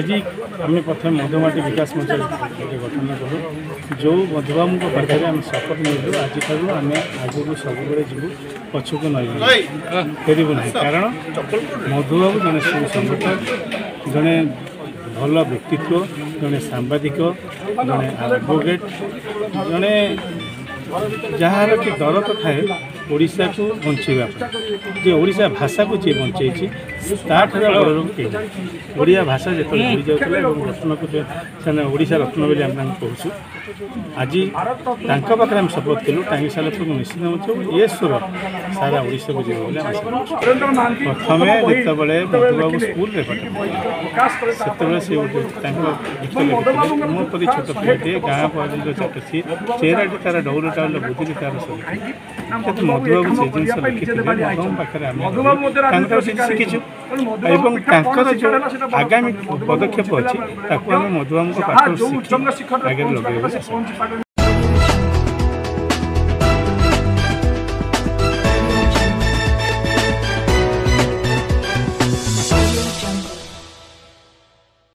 जी आम प्रथम मधुमाटी विकास मंच गठन कलु जो मधुबाबू पाखे आम शपथ नहीं आज आम आगू सब जीव पछक नई फेरबू ना कारण मधुबाबू जड़े सुसंगठक जड़े भल व्यक्तित्व जड़े सांबादिक जड़े एडवोकेट जड़े जार कि दरद थाए ओडिशा को बचाइवाई जे ओडिशा भाषा को जी बचाई ताठर बड़ लोक कहीं ओडिया भाषा जो भूली जाऊला रत्न को ओडिशा रत्न बोली आम कहूँ आज पाखे आम शपथ कलु टांगी साल निश्चित ये स्वर सारा ओडिशा को जी प्रथम जिते मधुबाबू स्कूल से मोपरी छोट पिलाटे गाँ पर्यटन चाटुची चेहराटी तार डौलटा बुद्धि तार सब मधुबाबू से जिन लिखिते मधुबाबू पाखे शिखीचु जो आगामी पदक्षेप अच्छी मधुबाबू पाठ आगे लगे।